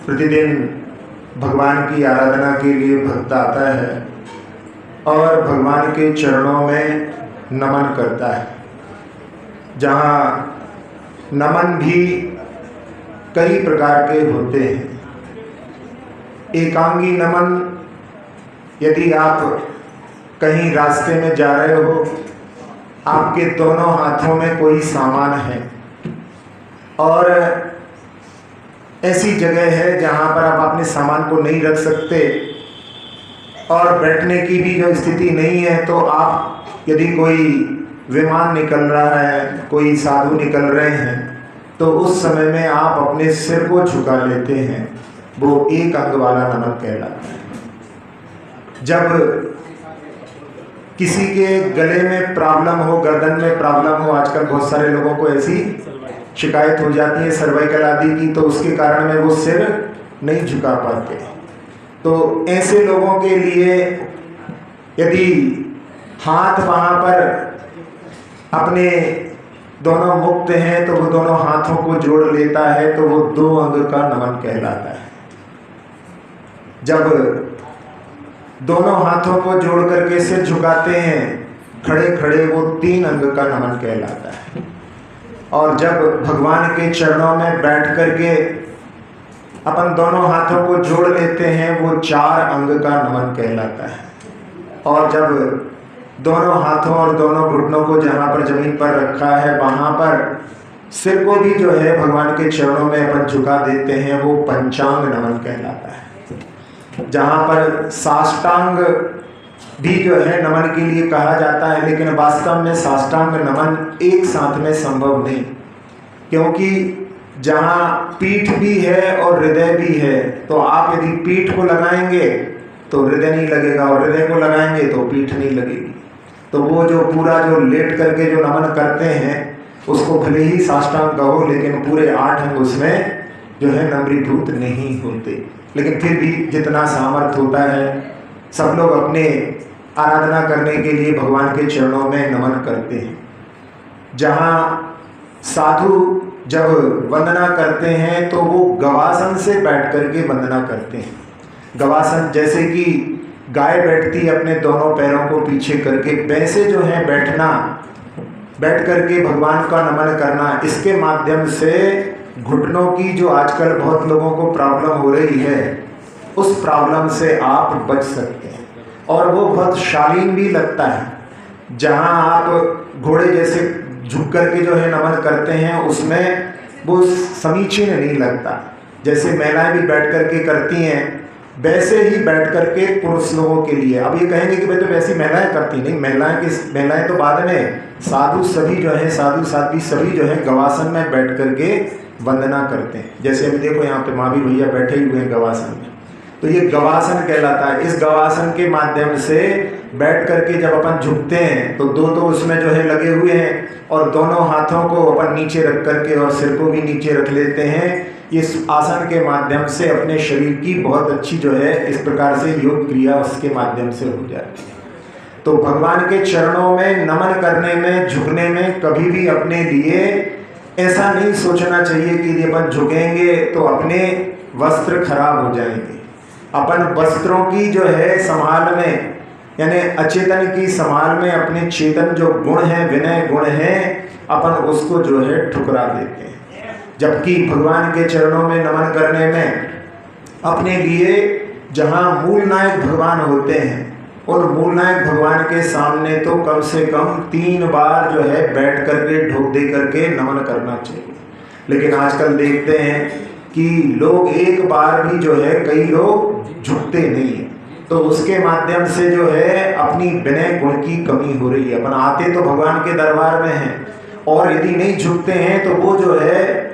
प्रतिदिन भगवान की आराधना के लिए भक्त आता है और भगवान के चरणों में नमन करता है, जहाँ नमन भी कई प्रकार के होते हैं। एकांगी नमन, यदि आप कहीं रास्ते में जा रहे हो, आपके दोनों हाथों में कोई सामान है और ऐसी जगह है जहाँ पर आप अपने सामान को नहीं रख सकते और बैठने की भी जो स्थिति नहीं है, तो आप यदि कोई विमान निकल रहा है, कोई साधु निकल रहे हैं, तो उस समय में आप अपने सिर को झुका लेते हैं। वो एक अंग वाला नमन कहलाता है। जब किसी के गले में प्रॉब्लम हो, गर्दन में प्रॉब्लम हो, आजकल बहुत सारे लोगों को ऐसी शिकायत हो जाती है सर्वाइकल आदि की, तो उसके कारण में वो सिर नहीं झुका पाते। तो ऐसे लोगों के लिए यदि हाथ वहाँ पर अपने दोनों मुक्त हैं, तो वो दोनों हाथों को जोड़ लेता है, तो वो दो अंग का नमन कहलाता है। जब दोनों हाथों को जोड़ करके सिर झुकाते हैं खड़े खड़े, वो तीन अंग का नमन कहलाता है। और जब भगवान के चरणों में बैठ करके अपन दोनों हाथों को जोड़ लेते हैं, वो चार अंग का नमन कहलाता है। और जब दोनों हाथों और दोनों घुटनों को जहाँ पर जमीन पर रखा है, वहाँ पर सिर को भी जो है भगवान के चरणों में अपन झुका देते हैं, वो पंचांग नमन कहलाता है। जहाँ पर साष्टांग भी जो है नमन के लिए कहा जाता है, लेकिन वास्तव में साष्टांग नमन एक साथ में संभव नहीं, क्योंकि जहाँ पीठ भी है और हृदय भी है, तो आप यदि पीठ को लगाएंगे तो हृदय नहीं लगेगा और हृदय को लगाएंगे तो पीठ नहीं लगेगी। तो वो जो पूरा जो लेट करके जो नमन करते हैं, उसको भले ही साष्टांग कहो, लेकिन पूरे 8 अंग उसमें जो है नम्रीभूत नहीं होते। लेकिन फिर भी जितना सामर्थ्य होता है, सब लोग अपने आराधना करने के लिए भगवान के चरणों में नमन करते हैं। जहाँ साधु जब वंदना करते हैं, तो वो गवासन से बैठ करके वंदना करते हैं। गवासन जैसे कि गाय बैठती है अपने दोनों पैरों को पीछे करके, वैसे जो है बैठना, बैठ करके भगवान का नमन करना, इसके माध्यम से घुटनों की जो आजकल बहुत लोगों को प्रॉब्लम हो रही है, उस प्रॉब्लम से आप बच सकते हैं। और वो बहुत शालीन भी लगता है। जहाँ आप घोड़े जैसे झुक करके जो है नमन करते हैं, उसमें वो समीचीन नहीं लगता। जैसे महिलाएं भी बैठ करके करती हैं, वैसे ही बैठ करके पुरुष लोगों के लिए। अब ये कहेंगे कि भाई तो वैसी महिलाएं करती नहीं, महिलाएं तो बाद में, साधु सभी जो है, साधु साध्वी सभी जो है गवासन में बैठ करके वंदना करते हैं। जैसे अभी देखो यहाँ पे महावीर भैया बैठे हुए हैं गवासन में, तो ये गवासन कहलाता है। इस गवासन के माध्यम से बैठ करके जब अपन झुकते हैं, तो दो उसमें जो है लगे हुए हैं, और दोनों हाथों को अपन नीचे रख करके और सिर को भी नीचे रख लेते हैं। इस आसन के माध्यम से अपने शरीर की बहुत अच्छी जो है इस प्रकार से योग क्रिया उसके माध्यम से हो जाती है। तो भगवान के चरणों में नमन करने में, झुकने में कभी भी अपने लिए ऐसा नहीं सोचना चाहिए कि यदि अपन झुकेंगे तो अपने वस्त्र खराब हो जाएंगे। अपन वस्त्रों की जो है संभाल में, यानी अचेतन की संभाल में अपने चेतन जो गुण है, विनय गुण है, अपन उसको जो है ठुकरा देते हैं। जबकि भगवान के चरणों में नमन करने में अपने लिए जहाँ मूल नायक भगवान होते हैं, उन मूल नायक भगवान के सामने तो कम से कम 3 बार जो है बैठ करके ढोक दे करके नमन करना चाहिए। लेकिन आजकल देखते हैं कि लोग एक बार भी जो है, कई लोग झुकते नहीं हैं, तो उसके माध्यम से जो है अपनी विनय गुण की कमी हो रही है। अपन आते तो भगवान के दरबार में हैं, और यदि नहीं झुकते हैं तो वो जो है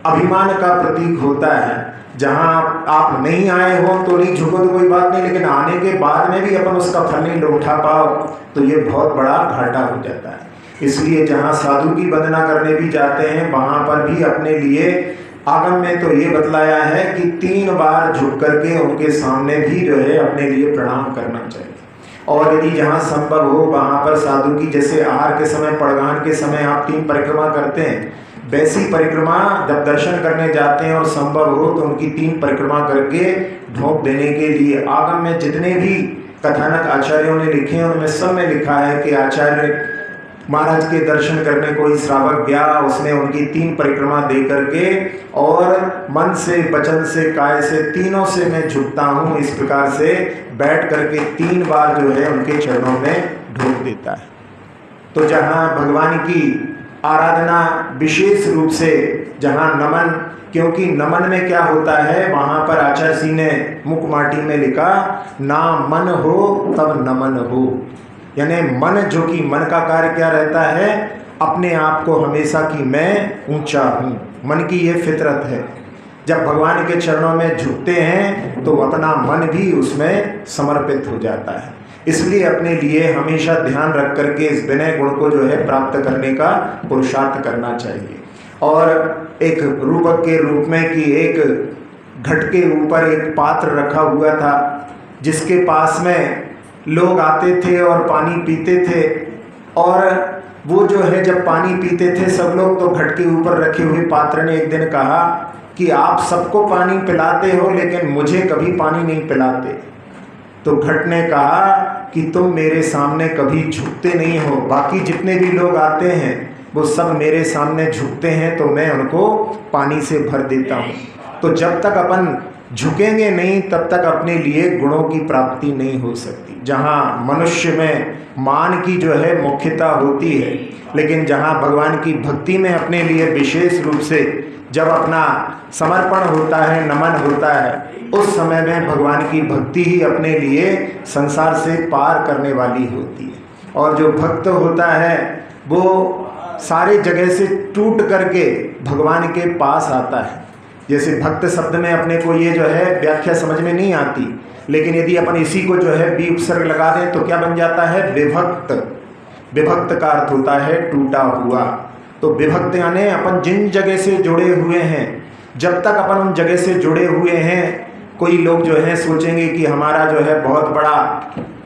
अभिमान का प्रतीक होता है। जहाँ आप नहीं आए हो तो नहीं झुको तो कोई बात नहीं, लेकिन आने के बाद में भी अपन उसका फल नहीं उठा पाओ, तो ये बहुत बड़ा घाटा हो जाता है। इसलिए जहाँ साधु की वंदना करने भी जाते हैं, वहाँ पर भी अपने लिए आगम में तो ये बतलाया है कि 3 बार झुक करके उनके सामने भी जो है अपने लिए प्रणाम करना चाहिए। और यदि जहाँ संभव हो वहाँ पर साधु की, जैसे आहार के समय, पड़गान के समय आप 3 परिक्रमा करते हैं, वैसी परिक्रमा जब दर्शन करने जाते हैं और संभव हो तो उनकी 3 परिक्रमा करके ढोंप देने के लिए आगम में जितने भी कथानक आचार्यों ने लिखे हैं उनमें सब में लिखा है कि आचार्य महाराज के दर्शन करने कोई श्रावक गया, उसने उनकी 3 परिक्रमा दे करके और मन से, वचन से, काय से, तीनों से मैं झुकता हूँ, इस प्रकार से बैठ करके 3 बार जो है उनके चरणों में ढोक देता है। तो जहाँ भगवान की आराधना विशेष रूप से जहाँ नमन, क्योंकि नमन में क्या होता है, वहाँ पर आचार्य जी ने मुख माटी में लिखा, ना मन हो तब नमन हो। यानी मन, जो कि मन का कार्य क्या रहता है, अपने आप को हमेशा कि मैं ऊंचा हूँ, मन की ये फितरत है। जब भगवान के चरणों में झुकते हैं तो अपना मन भी उसमें समर्पित हो जाता है। इसलिए अपने लिए हमेशा ध्यान रख करके इस विनय गुण को जो है प्राप्त करने का पुरुषार्थ करना चाहिए। और एक रूपक के रूप में कि एक घट के ऊपर एक पात्र रखा हुआ था, जिसके पास में लोग आते थे और पानी पीते थे, और वो जो है जब पानी पीते थे सब लोग, तो घट के ऊपर रखे हुए पात्र ने एक दिन कहा कि आप सबको पानी पिलाते हो लेकिन मुझे कभी पानी नहीं पिलाते। तो घट ने कहा कि तुम मेरे सामने कभी झुकते नहीं हो, बाकी जितने भी लोग आते हैं वो सब मेरे सामने झुकते हैं तो मैं उनको पानी से भर देता हूँ। तो जब तक अपन झुकेंगे नहीं तब तक अपने लिए गुणों की प्राप्ति नहीं हो सकती। जहाँ मनुष्य में मान की जो है मुख्यता होती है, लेकिन जहाँ भगवान की भक्ति में अपने लिए विशेष रूप से जब अपना समर्पण होता है, नमन होता है, उस समय में भगवान की भक्ति ही अपने लिए संसार से पार करने वाली होती है। और जो भक्त होता है वो सारे जगह से टूट करके भगवान के पास आता है। जैसे भक्त शब्द में अपने को ये जो है व्याख्या समझ में नहीं आती, लेकिन यदि अपन इसी को जो है बी उपसर्ग लगा दें तो क्या बन जाता है, विभक्त। विभक्त का अर्थ होता है टूटा हुआ। तो विभक्त यानी अपन जिन जगह से जुड़े हुए हैं, जब तक अपन उन जगह से जुड़े हुए हैं, कोई लोग जो है सोचेंगे कि हमारा जो है बहुत बड़ा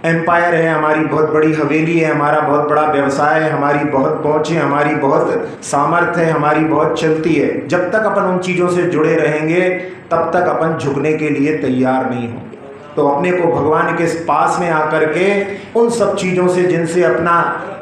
एम्पायर है, हमारी बहुत बड़ी हवेली है, हमारा बहुत बड़ा व्यवसाय है, हमारी बहुत पहुँच है, हमारी बहुत सामर्थ्य है, हमारी बहुत चलती है। जब तक अपन उन चीज़ों से जुड़े रहेंगे तब तक अपन झुकने के लिए तैयार नहीं होंगे। तो अपने को भगवान के पास में आकर के उन सब चीज़ों से जिनसे अपना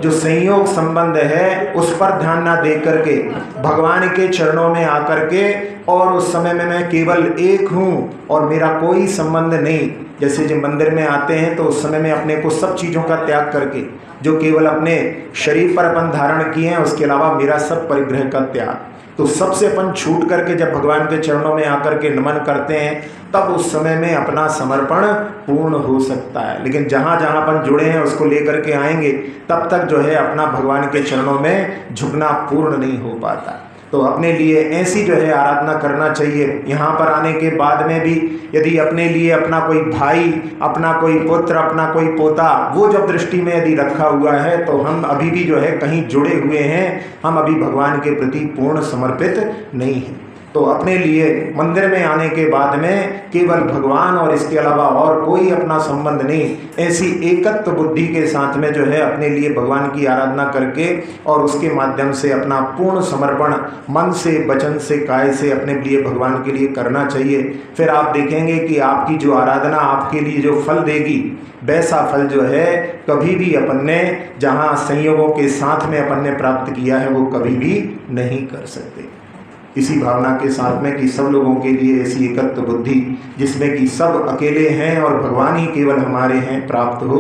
जो संयोग संबंध है उस पर ध्यान ना दे करके भगवान के चरणों में आकर के, और उस समय में मैं केवल एक हूँ और मेरा कोई संबंध नहीं। जैसे जब मंदिर में आते हैं तो उस समय में अपने को सब चीज़ों का त्याग करके, जो केवल अपने शरीर पर अपन धारण किए हैं उसके अलावा मेरा सब परिग्रह का त्याग, तो सबसे अपन छूट करके जब भगवान के चरणों में आकर के नमन करते हैं तब उस समय में अपना समर्पण पूर्ण हो सकता है। लेकिन जहाँ जहाँ अपन जुड़े हैं उसको लेकर के आएंगे तब तक जो है अपना भगवान के चरणों में झुकना पूर्ण नहीं हो पाता। तो अपने लिए ऐसी जो है आराधना करना चाहिए। यहाँ पर आने के बाद में भी यदि अपने लिए अपना कोई भाई, अपना कोई पुत्र, अपना कोई पोता, वो जब दृष्टि में यदि रखा हुआ है तो हम अभी भी जो है कहीं जुड़े हुए हैं, हम अभी भगवान के प्रति पूर्ण समर्पित नहीं हैं। तो अपने लिए मंदिर में आने के बाद में केवल भगवान और इसके अलावा और कोई अपना संबंध नहीं, ऐसी एकत्व बुद्धि के साथ में जो है अपने लिए भगवान की आराधना करके और उसके माध्यम से अपना पूर्ण समर्पण मन से, वचन से, काय से अपने लिए भगवान के लिए करना चाहिए। फिर आप देखेंगे कि आपकी जो आराधना आपके लिए जो फल देगी, वैसा फल जो है कभी भी अपन ने जहाँ संयोगों के साथ में अपन ने प्राप्त किया है वो कभी भी नहीं कर सकते। इसी भावना के साथ में कि सब लोगों के लिए ऐसी एकत्व बुद्धि जिसमें कि सब अकेले हैं और भगवान ही केवल हमारे हैं प्राप्त हो।